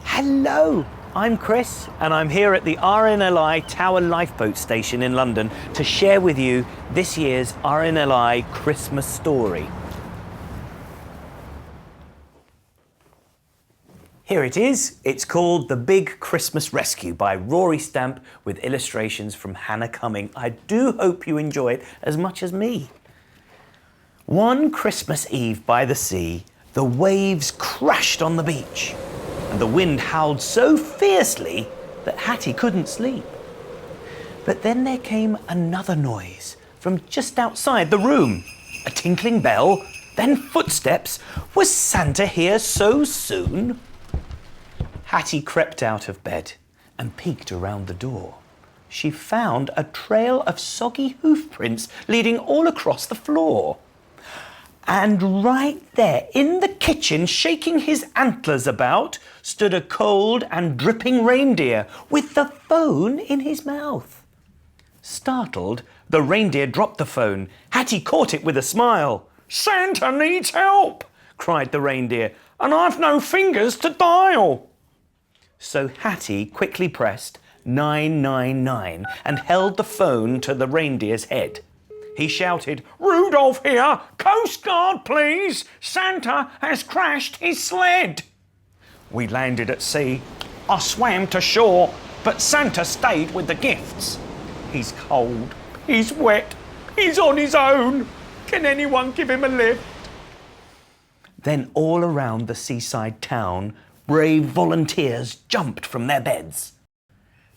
Hello, I'm Chris and I'm here at the RNLI Tower Lifeboat Station in London to share with you this year's RNLI Christmas story. Here it is. It's called The Big Christmas Rescue by Rory Stamp with illustrations from Hannah Cumming. I do hope you enjoy it as much as me. One Christmas Eve by the sea, the waves crashed on the beach and the wind howled so fiercely that Hattie couldn't sleep. But then there came another noise from just outside the room. A tinkling bell, then footsteps. Was Santa here so soon? Hattie crept out of bed and peeked around the door. She found a trail of soggy hoof prints leading all across the floor. And right there in the kitchen, shaking his antlers about, stood a cold and dripping reindeer with the phone in his mouth. Startled, the reindeer dropped the phone. Hattie caught it with a smile. "Santa needs help," cried the reindeer, "and I've no fingers to dial." So Hattie quickly pressed 999 and held the phone to the reindeer's head. He shouted, "Rudolph here! Coast Guard, please! Santa has crashed his sled!" We landed at sea. I swam to shore, but Santa stayed with the gifts. He's cold, he's wet, he's on his own. Can anyone give him a lift? Then all around the seaside town, brave volunteers jumped from their beds.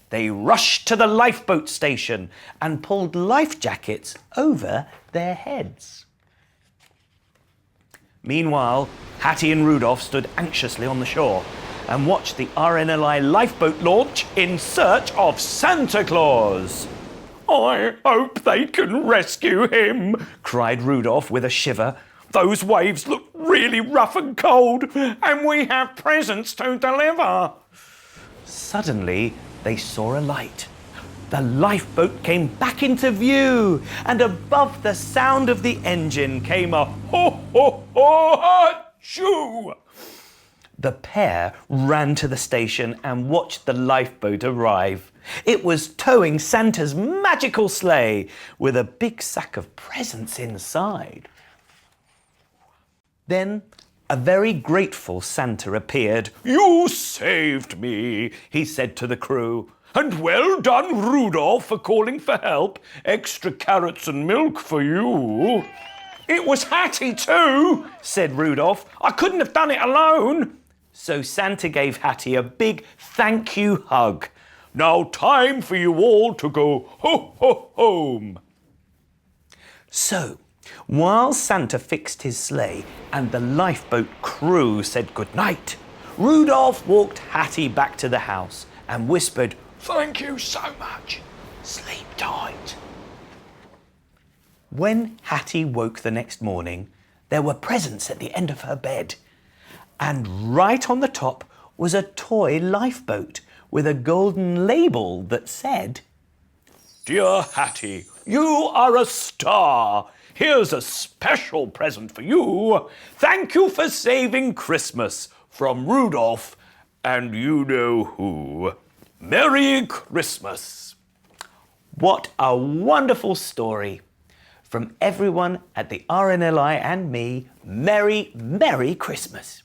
They rushed to the lifeboat station and pulled life jackets over their heads. Meanwhile, Hattie and Rudolph stood anxiously on the shore and watched the RNLI lifeboat launch in search of Santa Claus. "I hope they can rescue him," cried Rudolph with a shiver. "Those waves look really rough and cold, and we have presents to deliver." Suddenly, they saw a light. The lifeboat came back into view, and above the sound of the engine came a ho ho ho achoo. The pair ran to the station and watched the lifeboat arrive. It was towing Santa's magical sleigh with a big sack of presents inside. Then a very grateful Santa appeared. "You saved me," he said to the crew. "And well done, Rudolph, for calling for help. Extra carrots and milk for you." "It was Hattie too," said Rudolph. "I couldn't have done it alone." So Santa gave Hattie a big thank you hug. "Now time for you all to go home." So, while Santa fixed his sleigh and the lifeboat crew said goodnight, Rudolph walked Hattie back to the house and whispered, "Thank you so much. Sleep tight." When Hattie woke the next morning, there were presents at the end of her bed. And right on the top was a toy lifeboat with a golden label that said, "Dear Hattie, you are a star. Here's a special present for you. Thank you for saving Christmas from Rudolph and you know who. Merry Christmas." What a wonderful story. From everyone at the RNLI and me, Merry, Merry Christmas.